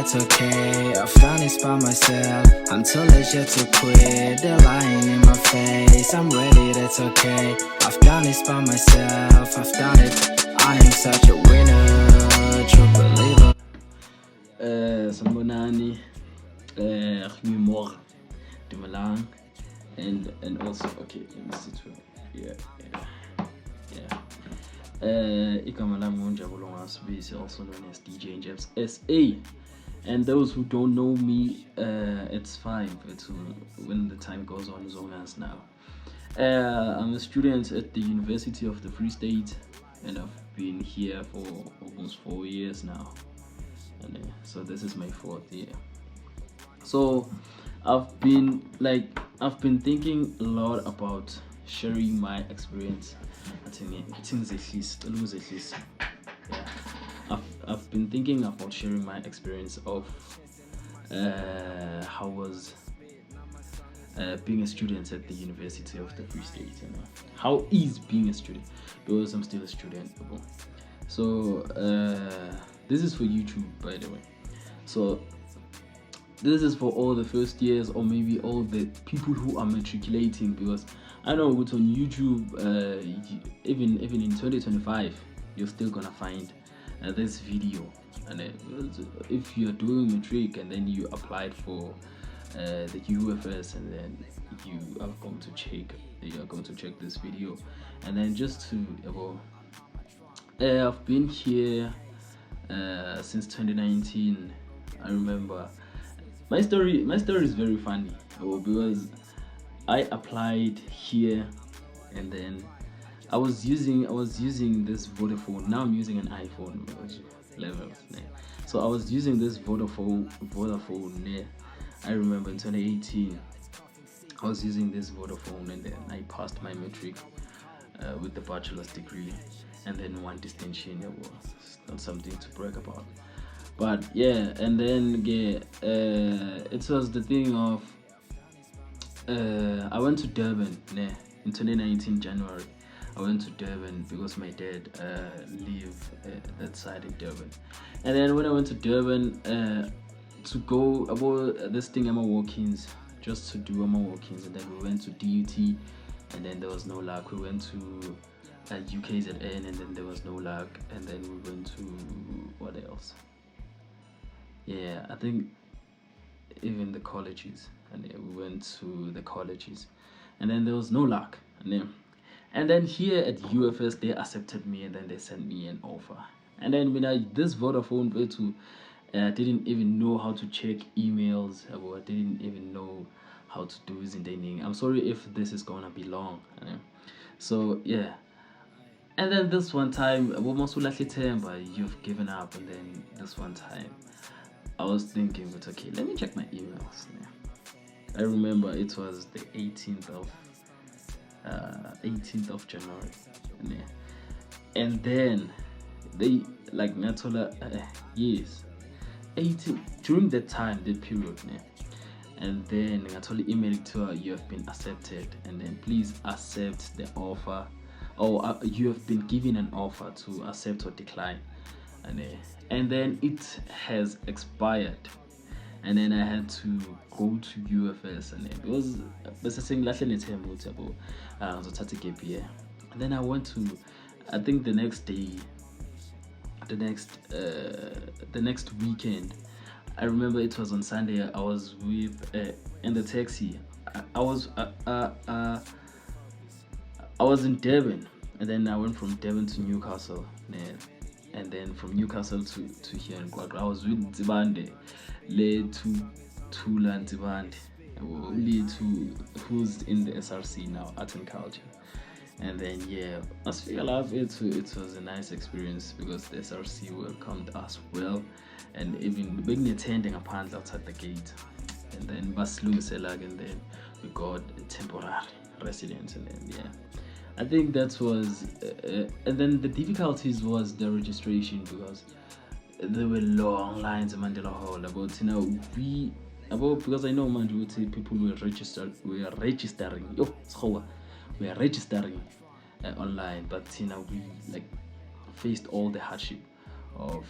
it's okay. I've done this by myself. I'm too legit to quit. They're lying in my face. I'm ready, that's okay. I've done this by myself. I've done it. I am such a winner, true believer. Sanbonani, Goeiemorgen, Dumelang, and also okay, let me see too. Yeah. Igama lami ngunjabulo Ngasibisi, also known as DJ Jeffs SA. And those who don't know me, it's fine. It's when the time goes on, as now. I'm a student at the University of the Free State, and I've been here for almost 4 years now. And so this is my 4th year. So I've been thinking a lot about sharing my experience. I've been thinking about sharing my experience of how was being a student at the University of the Free State. How is being a student, because I'm still a student. So this is for YouTube, by the way. So this is for all the first years, or maybe all the people who are matriculating, because I know it's on YouTube. Even in 2025, you're still gonna find this video. And if you're doing matric and then you applied for the UFS, and then you are going to check this video, and then just to I've been here since 2019. I remember my story is very funny, because I applied here, and then I was using this Vodafone. Now I'm using an iPhone 11. So I was using this Vodafone. I remember in 2018 I was using this Vodafone, and then I passed my matric with the bachelor's degree, and then 1 distinction. It was not something to brag about, but yeah. And then it was the thing of I went to Durban in 2019 January. I went to Durban because my dad lived that side in Durban. And then when I went to Durban to go about this thing, walk-ins, just to do walk-ins, and then we went to DUT, and then there was no luck. We went to UKZN, and then there was no luck. And then we went to what else? Yeah, I think even the colleges, and then we went to the colleges, and then there was no luck. And then here at UFS, they accepted me, and then they sent me an offer. And then this Vodafone didn't even know how to check emails, or didn't even know how to do Zindaning. I'm sorry if this is gonna be long. So yeah. And then this one time, you've given up. And then this one time, I was thinking, but okay, let me check my emails. I remember it was the 18th of January. And then they yes, 18 during that time, that period. And then I told the email to her, you have been accepted, and then please accept the offer, or you have been given an offer to accept or decline. And then it has expired, and then I had to go to UFS, and it was saying and then I went to, I think the next day, the next weekend. I remember it was on Sunday. I was with in the taxi. I was in Durban, and then I went from Durban to Newcastle, and then from Newcastle to here in QWAQWA. I was with Zibande, Tula and Zibande, who's in the SRC now, Art and Culture. And then I feel like it was a nice experience, because the SRC welcomed us well, and even being attending a panel outside the gate. And then and then we got a temporary residence, and then I think that was and then the difficulties was the registration, because there were long lines in Mandela Hall. Because I know people were registering online, but we faced all the hardship of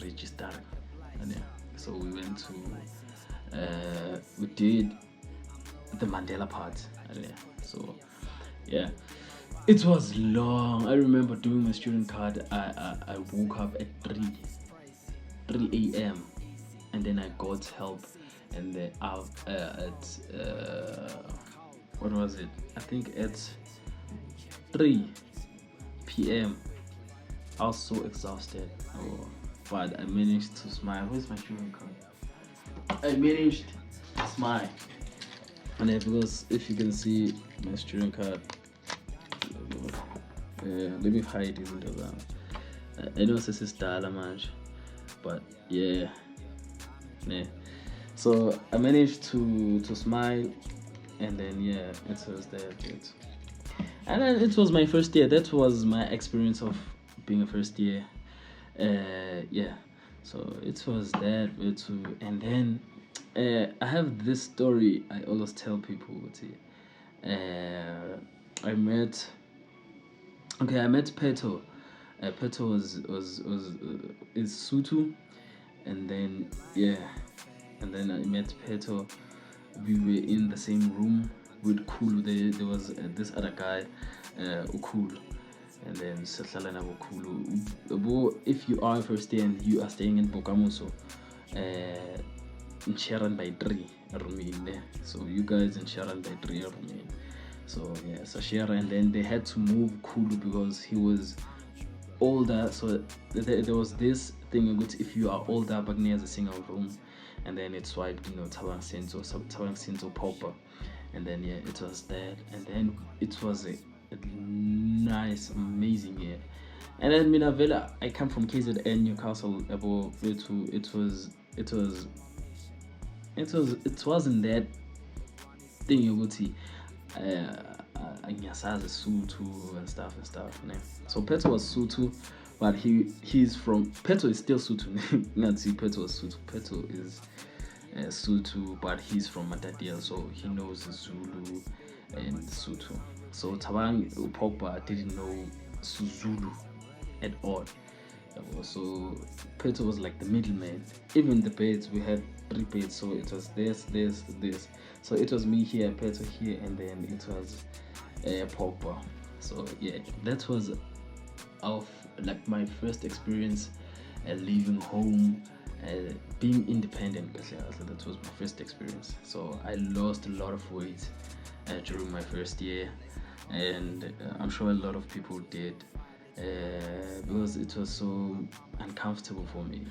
registering. And So we went to we did the Mandela part. So yeah, it was long. I remember doing my student card. I woke up at 3 a.m. and then I got help, and then out at what was it? I think at 3 p.m. I was so exhausted. But I managed to smile. Where's my student card? I managed to smile. And because if you can see my student card, let me hide it into that. I know this is Dala much, but yeah. So I managed to smile, and then yeah, it was that. And then it was my first year. That was my experience of being a first year. Yeah. So it was that too, and then I have this story I always tell people. I met Peto. Peto is Sutu, and then I met Peto. We were in the same room with Kulu. There was this other guy, Ukulu, and then Satlala na Kulu. If you are first year and you are staying in Bokamoso, in Sharon by 3 Rumin. So you guys in Sharon by 3 Rumin. So yeah, so Sharon, and then they had to move Kulu because he was older. So there was this thing about if you are older, but near the single room, and then it swiped, Tawang Sinzo Popper, and then yeah, it was that, and then it was a nice, amazing year. And then Minavela, I come from KZN Newcastle. It wasn't that thing you would see. Sutu and stuff. Ne? So Peto was Sutu, but he's from Peto is still Sutu. Not see Peto was Sutu. Peto is Sutu, but he's from Matadia, so he knows Zulu and Sutu. So Tabang Pogba didn't know Zulu at all. So Peto was like the middleman. Even the beds, we had 3 beds, so it was this. So it was me here, Peto here, and then it was Pogba. So yeah, that was my first experience leaving home, being independent. That was my first experience. So I lost a lot of weight during my first year, and I'm sure a lot of people did. Because it was so uncomfortable for me.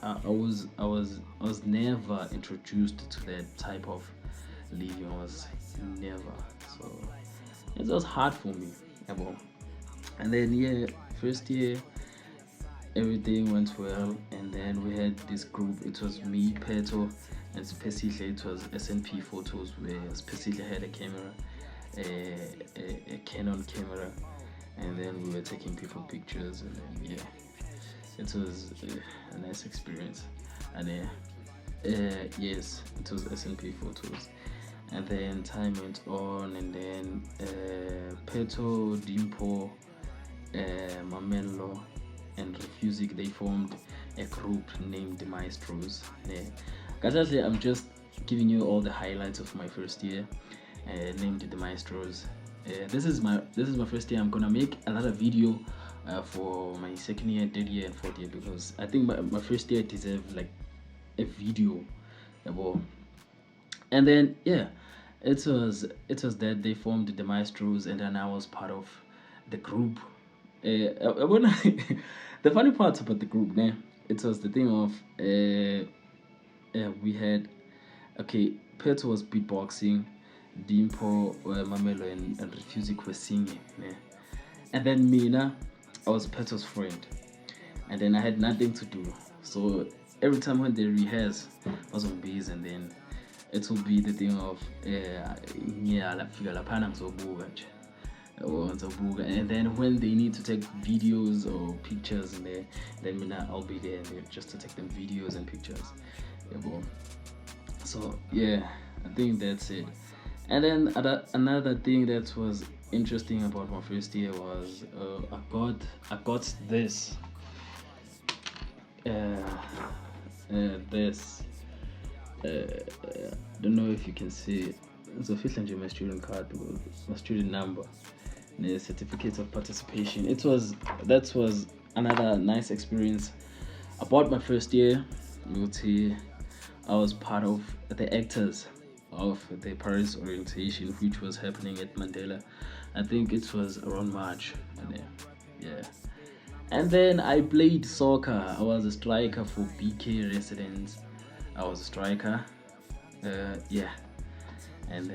I was never introduced to that type of living. I was never. So it was hard for me. And then yeah, first year everything went well, and then we had this group. It was me, Peto, and Spesihle. It was SNP photos where Spesihle had a camera, a Canon camera. And then we were taking people pictures, and then yeah, it was a nice experience. And yes, it was SNP photos. And then time went on, and then Peto, Dimpo, Mamelo, and Refusic, they formed a group named the Maestros. Guys, I'm just giving you all the highlights of my first year, named the Maestros. This is my first year. I'm gonna make another video for my second year, third year, and fourth year, because I think my first year deserves like a video. And then yeah, it was that they formed the Maestros, and then I was part of the group. The funny part about the group, it was the thing of we had Peto was beatboxing, Dimpo, Mamelo, and Refusic were singing. And then Mina, I was Peto's friend. And then I had nothing to do. So every time when they rehearse, I was on bass, and then it will be the thing of, and then when they need to take videos or pictures, and then Mina, I'll be there just to take them videos and pictures. So yeah, I think that's it. And then another thing that was interesting about my first year was I got this this. Don't know if you can see. It's officially my student card, my student number, the certificate of participation. That was another nice experience. About my first year, I was part of the actors of the Paris orientation, which was happening at Mandela. I think it was around March, and yeah. And then I played soccer. I was a striker for BK residents. I was a striker. Yeah. And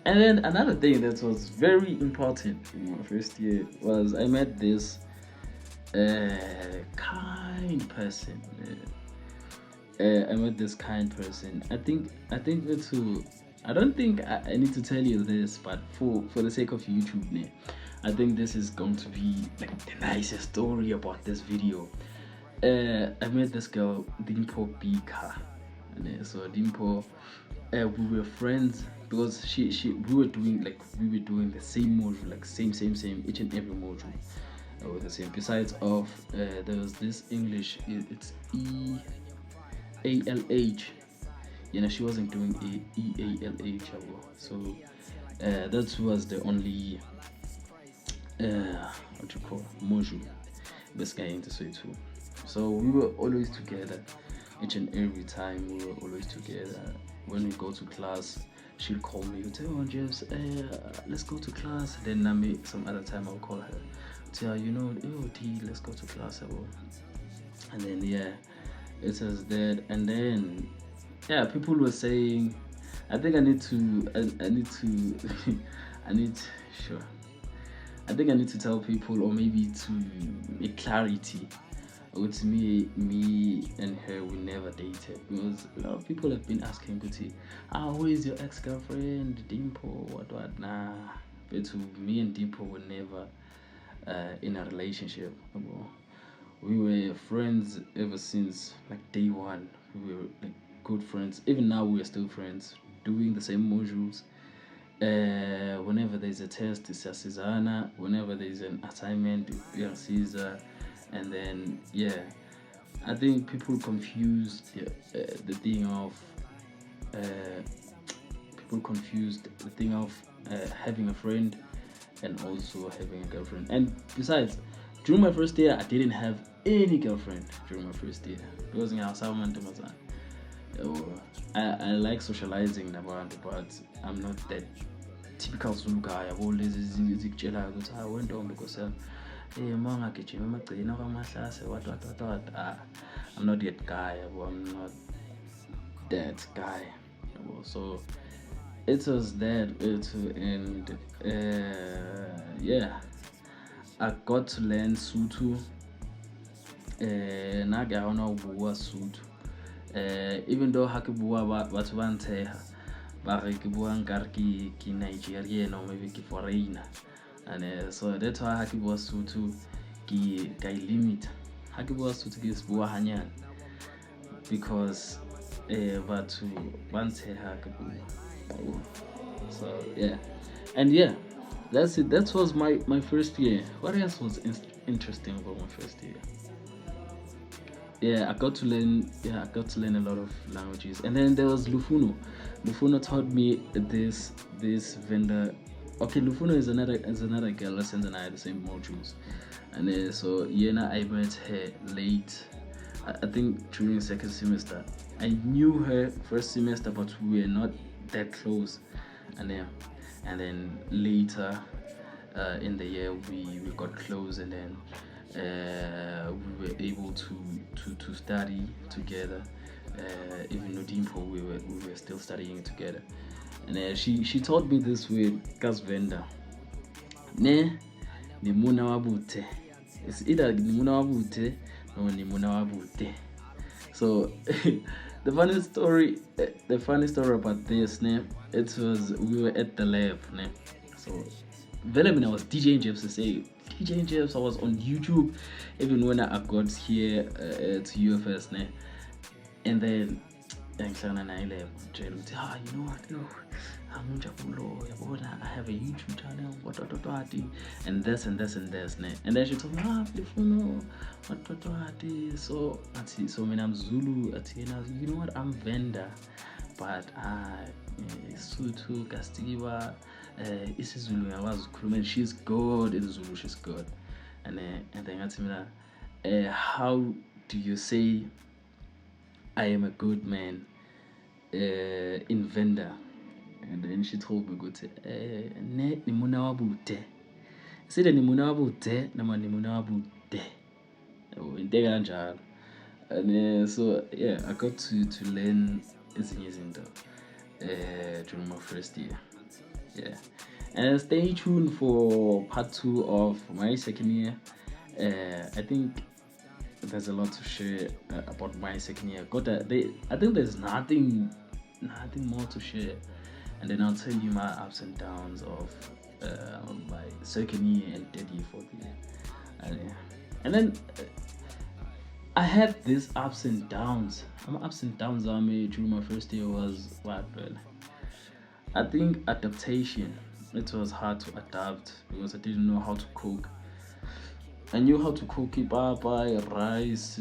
then another thing that was very important in my first year was I met this kind person. I met this kind person. I think that too. I don't think I need to tell you this, but for the sake of YouTube, I think this is going to be like the nicest story about this video. I met this girl, Dimpo Bika. So Dimpo, we were friends because we were doing the same module, like same each and every module with the same. Besides of there was this English, it's EALH. She wasn't doing EALH, so that was the only module this guy into too. So we were always together. Each and every time we were always together. When we go to class, she'll call me. She'll tell me, James, let's go to class. Then some other time I'll call her. Tell her, let's go to class. And then it was that. And then people were saying, I think I need to tell people, or maybe to make clarity. With me and her, we never dated, because a lot of people have been asking, who is your ex-girlfriend, Dimpo, what, nah. But me and Dimpo were never in a relationship. We were friends ever since like day one. We were like good friends. Even now we are still friends, doing the same modules. Whenever there's a test, it's a Cesana. Whenever there's an assignment, we are Caesar. And then I think people confused the thing of having a friend and also having a girlfriend. And besides, during my first year, I didn't have any girlfriend during my first year because I like socializing about, but I'm not that typical Zulu guy. I've always I went on because I'm not that guy. I'm not that guy. So it was that. And I got to learn Sotho. Even though ha ke bua batho ba ntsheha ba re ke bua nkare ke Nigerian or maybe ke foreigner. And so that's why ha ke bua Sotho ke limit. Ha ke bua Sotho ke bua hanyane because batho ba ntsheha ke bua. So and that's it. That was my first year. What else was interesting about my first year? I got to learn a lot of languages. And then there was Lufuno. Lufuno taught me this vendor. Okay, Lufuno is another girl. Lessons and I had the same modules. And so Yena, I met her late. I think during second semester. I knew her first semester, but we were not that close. And then later in the year we got close, and then we were able to study together. Even Nodimpo, we were still studying together. And she taught me this word, Kasvenda. Ne muna wabute. It's either muna wabute or muna wabute. So the funny story about this, it was we were at the lab, so I was DJing Jeffs to say DJing Jeffs. I was on YouTube even when I got here to UFS, and then you know what, I have a YouTube channel, and this and this and this. And then she told me, so I'm Zulu, you know what, I'm vendor, but Suthu, Kastiwa, isiZulu ngiyakwazi ukukhuluma, and she's good in Zulu, she's good. And then I told me, how do you say I am a good man in vendor? And then she told me, ne nimuna wabude. Sida nimuna wabude, nama nimuna wabude. And so yeah, I got to learn izinto during my first year. Yeah. And stay tuned for part 2 of my second year. I think there's a lot to share about my second year. I think there's nothing more to share. And then I'll tell you my ups and downs of my second year and third year, fourth year. And then I had these ups and downs. My ups and downs I made during my first year was what? I think adaptation. It was hard to adapt because I didn't know how to cook. I knew how to cook ipapa, rice,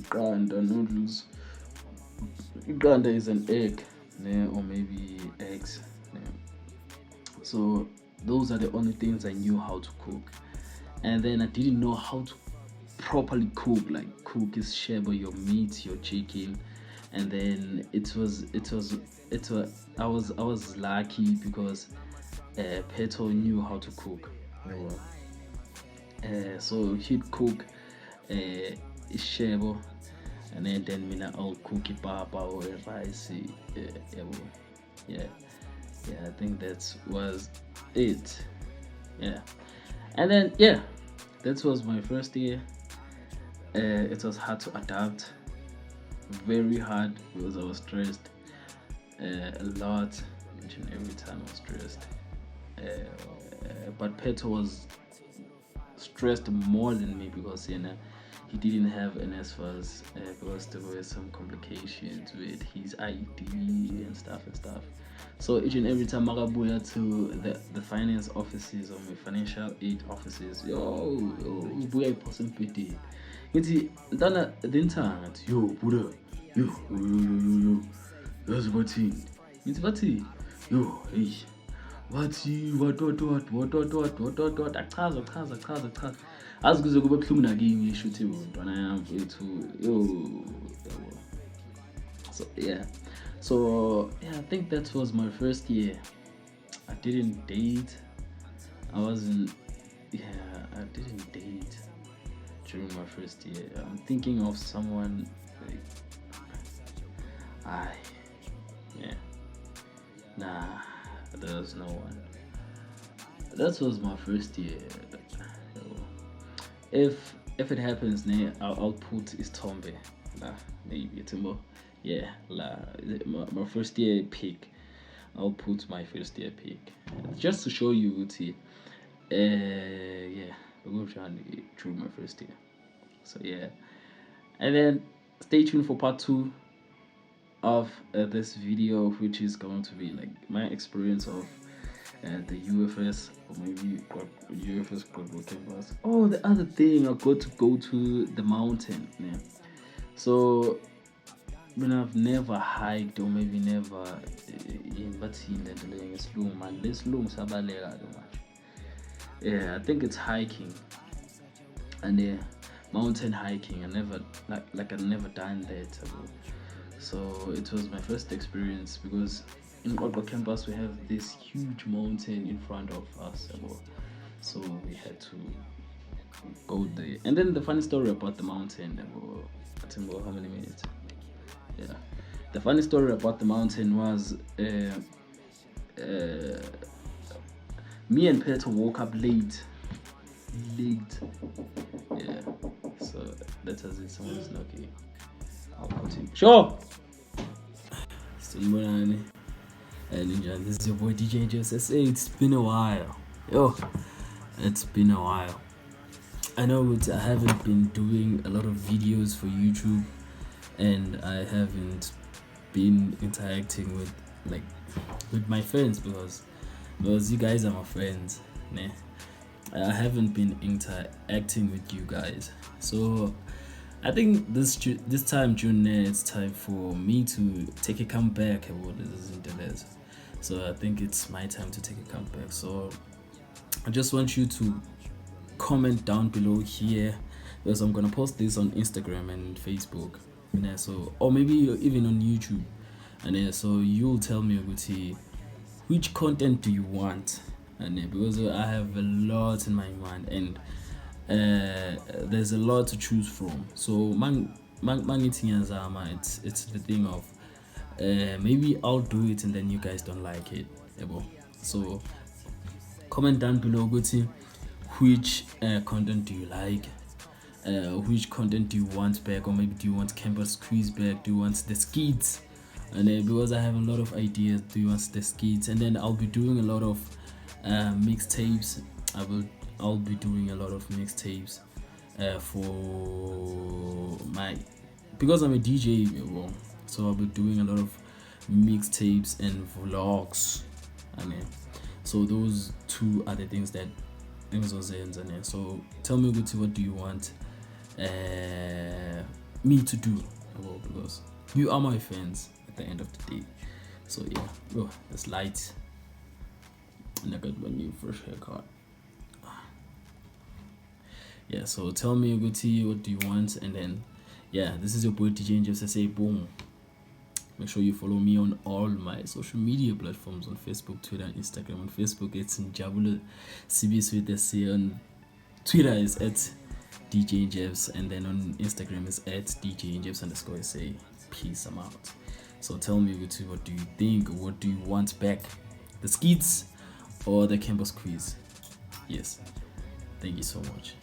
ganda, noodles. Ganda is an egg, or maybe eggs. So those are the only things I knew how to cook. And then I didn't know how to properly cook, like cook is sheba your meat, your chicken. And then I was lucky because Peto knew how to cook. So he'd cook shebo, and then I'll cook ipapa or rice. Yeah, I think that was it. Yeah, and then that was my first year. It was hard to adapt, very hard because I was stressed a lot. Each and every time I was stressed. But Peto was stressed more than me because he didn't have NSFAS because there were some complications with his ID and stuff. So each and every time I go to the finance offices or my financial aid offices, buya person pity. Ngithi ntana dentanga ngathi yo buda yo yazi bathini ngithi bathi yo hey wathi what achaza azi kuze kube buhlungu nakimi ngisho uthi ntwana yami mfethu yo. So I think that was my first year. I didn't date. I didn't date during my first year. I'm thinking of someone like there's no one. That was my first year. If it happens, I'll put Istombe. Maybe tomorrow. Yeah, my first year pick. I'll put my first year pick just to show you we're going through my first year. So and then stay tuned for part 2 of this video, which is going to be like my experience of the UFS or maybe UFS QWAQWA campus. Oh, the other thing, I got to go to the mountain. So when I've never hiked or maybe never I think it's hiking and mountain hiking. I never I've never done that. So it was my first experience because in QWAQWA campus we have this huge mountain in front of us. So we had to go there. And then the funny story about the mountain, how many minutes? Yeah. The funny story about the mountain was me and Peter woke up late. Yeah. So that was it. Someone's knocking. I'll continue. Sure. And this is your boy DJ Joseph. It's been a while. It's been a while. I know I haven't been doing a lot of videos for YouTube, and I haven't been interacting with with my friends, because you guys are my friends. Né? I haven't been interacting with you guys, so I think this time June, it's time for me to take a comeback about this internet. So I think it's my time to take a comeback. So I just want you to comment down below here, because I'm gonna post this on Instagram and Facebook, so, or maybe even on YouTube, and so you'll tell me, Guti, which content do you want, and because I have a lot in my mind, and there's a lot to choose from. So it's the thing of maybe I'll do it and then you guys don't like it. So comment down below, Guti, which content do you like, which content do you want back, or maybe do you want campus quiz back, do you want the skits, and because I have a lot of ideas, do you want the skits, and then I'll be doing a lot of mixtapes. I'll be doing a lot of mixtapes for my, because I'm a DJ, so I'll be doing a lot of mixtapes and vlogs, so those two are the things that so tell me, Guti, what do you want me to do, because you are my friends at the end of the day. So yeah, it's light, and I got my new fresh haircut. Yeah, so tell me, Guti, what do you want, and then this is your boy DJ Just say boom. Make sure you follow me on all my social media platforms, on Facebook, Twitter, and Instagram. On Facebook, it's Njabule CBSWTSC. On Twitter is at DJ Jebs, and then on Instagram is at DJ Jebs_SA. Peace, I'm out. So tell me, Guti, what do you think? What do you want back? The skits or the campus quiz? Yes. Thank you so much.